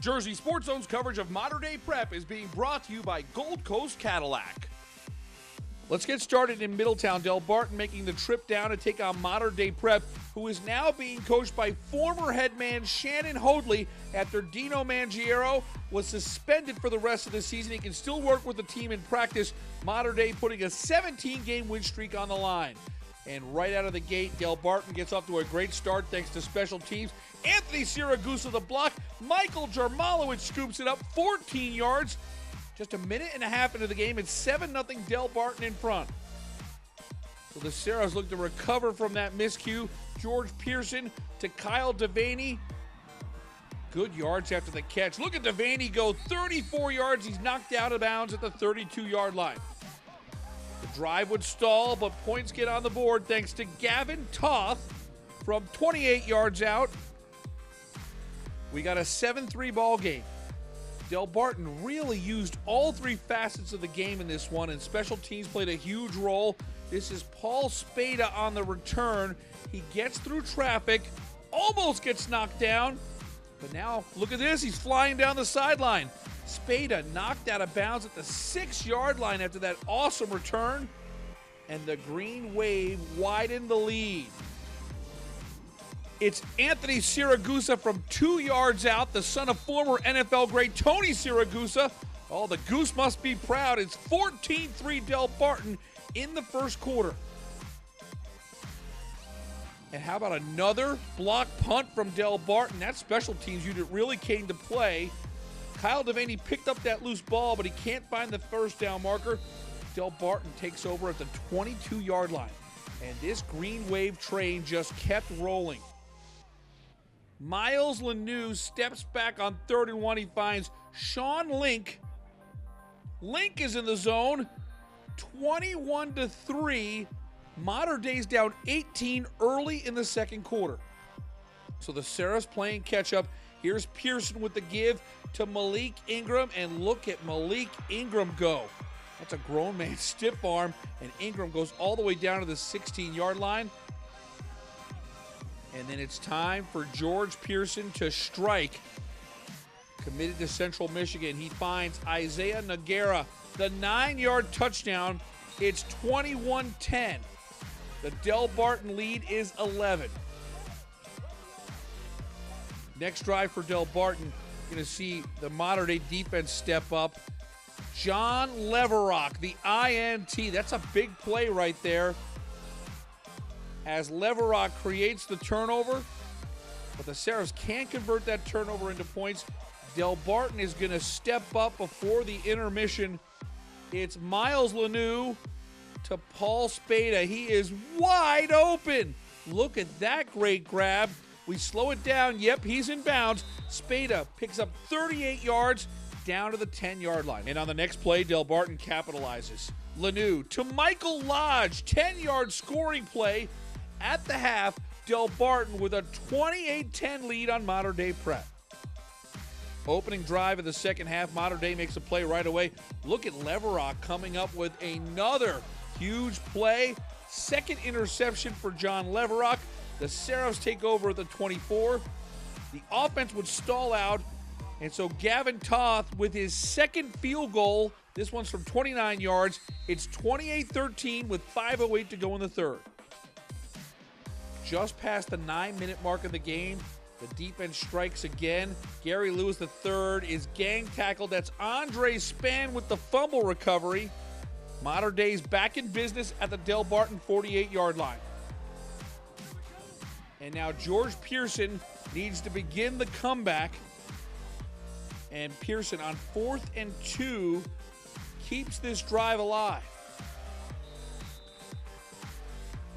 Jersey Sports Zone's coverage of Mater Dei Prep is being brought to you by Gold Coast Cadillac. Let's get started in Middletown. Delbarton making the trip down to take on Mater Dei Prep, who is now being coached by former head man Shannon Hoadley after Dino Mangiero was suspended for the rest of the season. He can still work with the team in practice. Mater Dei putting a 17-game win streak on the line. And right out of the gate, Delbarton gets off to a great start thanks to special teams. Anthony Siragusa the block. Michael Jarmalowicz scoops it up 14 yards. Just a minute and a half into the game, it's 7-0 Delbarton in front. So the Sarahs look to recover from that miscue. George Pearson to Kyle Devaney. Good yards after the catch. Look at Devaney go 34 yards. He's knocked out of bounds at the 32-yard line. The drive would stall, but points get on the board thanks to Gavin Toth from 28 yards out. We got a 7-3 ball game. Delbarton really used all three facets of the game in this one, and special teams played a huge role. This is Paul Spada on the return. He gets through traffic, almost gets knocked down, but now look at this. He's flying down the sideline. Spada knocked out of bounds at the 6-yard line after that awesome return, and the Green Wave widened the lead. It's Anthony Siragusa from 2 yards out, the son of former NFL great Tony Siragusa. Oh, the Goose must be proud. It's 14-3 Delbarton in the first quarter. And how about another block punt from Delbarton? That special teams unit really came to play. Kyle Devaney picked up that loose ball, but he can't find the first down marker. Delbarton takes over at the 22-yard line. And this Green Wave train just kept rolling. Miles Lanou steps back on 3rd and 1. He finds Sean Link. Link is in the zone. 21-3. Mater Dei's down 18 early in the second quarter. So the Sarahs playing catch-up. Here's Pearson with the give to Malik Ingram, and look at Malik Ingram go. That's a grown man's stiff arm, and Ingram goes all the way down to the 16-yard line. And then it's time for George Pearson to strike. Committed to Central Michigan. He finds Isaiah Noguera, the 9-yard touchdown. It's 21-10. The Delbarton lead is 11. Next drive for Delbarton, you're going to see the Mater Dei defense step up. John Leverock, the INT. That's a big play right there. As Leverock creates the turnover, but the Sarahs can't convert that turnover into points. Delbarton is going to step up before the intermission. It's Miles Lanou to Paul Spada. He is wide open. Look at that great grab. We slow it down. Yep, he's in bounds. Spada picks up 38 yards down to the 10-yard line. And on the next play, Delbarton capitalizes. Lanou to Michael Lodge. 10-yard scoring play. At the half, Delbarton with a 28-10 lead on Mater Dei Prep. Opening drive of the second half, Mater Dei makes a play right away. Look at Leverock coming up with another huge play. Second interception for John Leverock. The Sarahs take over at the 24. The offense would stall out, and so Gavin Toth with his second field goal. This one's from 29 yards. It's 28-13 with 5:08 to go in the third. Just past the 9-minute mark of the game, the defense strikes again. Gary Lewis III is gang tackled. That's Andre Spann with the fumble recovery. Mater Dei's back in business at the Delbarton 48-yard line. And now George Pearson needs to begin the comeback. And Pearson on 4th and 2 keeps this drive alive.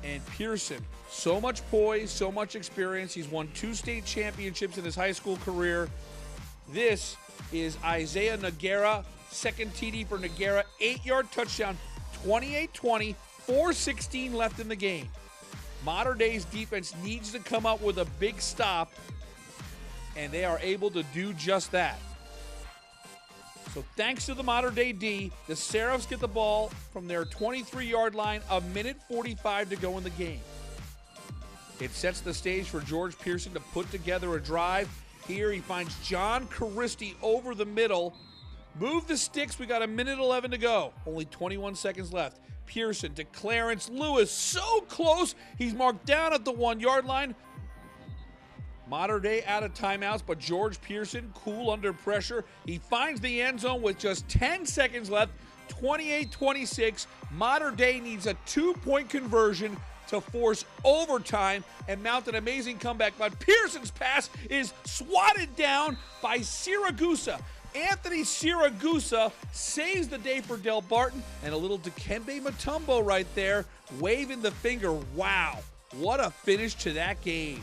And Pearson, so much poise, so much experience. He's won 2 state championships in his high school career. This is Isaiah Noguera, second TD for Noguera, 8-yard touchdown, 28-20, 4:16 left in the game. Mater Dei's defense needs to come up with a big stop, and they are able to do just that. So thanks to the Mater Dei D, the Sarahs get the ball from their 23-yard line, a minute 45 to go in the game. It sets the stage for George Pearson to put together a drive. Here he finds John Caristi over the middle. Move the sticks. We got 1:11 to go. Only 21 seconds left. Pearson to Clarence Lewis. So close. He's marked down at the 1-yard line. Mater Dei out of timeouts, but George Pearson, cool under pressure. He finds the end zone with just 10 seconds left. 28-26. Mater Dei needs a 2-point conversion to force overtime and mount an amazing comeback. But Pearson's pass is swatted down by Siragusa. Anthony Siragusa saves the day for Delbarton, and a little Dikembe Mutombo right there, waving the finger. Wow, what a finish to that game.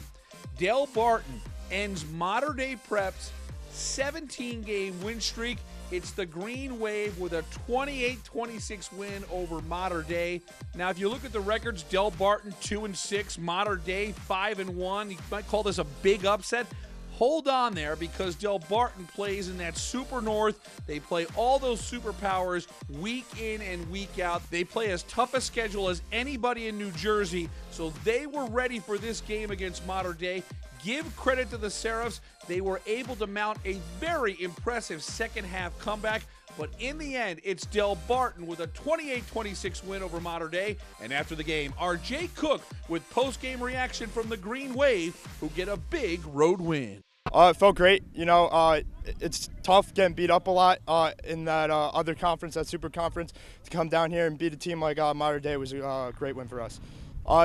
Delbarton ends Mater Dei Prep's 17-game win streak. It's the Green Wave with a 28-26 win over Mater Dei. Now, if you look at the records, Delbarton 2-6, Mater Dei 5-1. You might call this a big upset. Hold on there, because Delbarton plays in that Super North. They play all those superpowers week in and week out. They play as tough a schedule as anybody in New Jersey, so they were ready for this game against Mater Dei. Give credit to the Seraphs. They were able to mount a very impressive second-half comeback. But in the end, it's Delbarton with a 28-26 win over Mater Dei. And after the game, R.J. Cook with post-game reaction from the Green Wave, who get a big road win. It felt great. You know, it's tough getting beat up a lot in that other conference, that super conference. To come down here and beat a team like Mater Dei was a great win for us.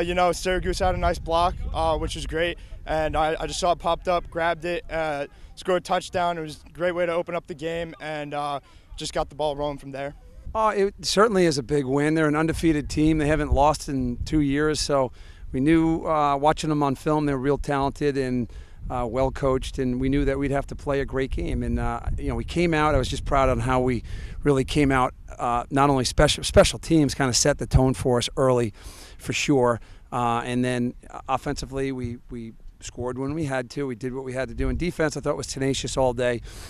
You know, Syracuse had a nice block, which was great. And I just saw it popped up, grabbed it, scored a touchdown. It was a great way to open up the game, and just got the ball rolling from there. It certainly is a big win. They're an undefeated team. They haven't lost in 2 years, so we knew watching them on film they were real talented and well coached, and we knew that we'd have to play a great game. And you know, we came out. I was just proud on how we really came out. Not only special teams kind of set the tone for us early, for sure, and then offensively we scored when we had to. We did what we had to do. In defense, I thought was tenacious all day.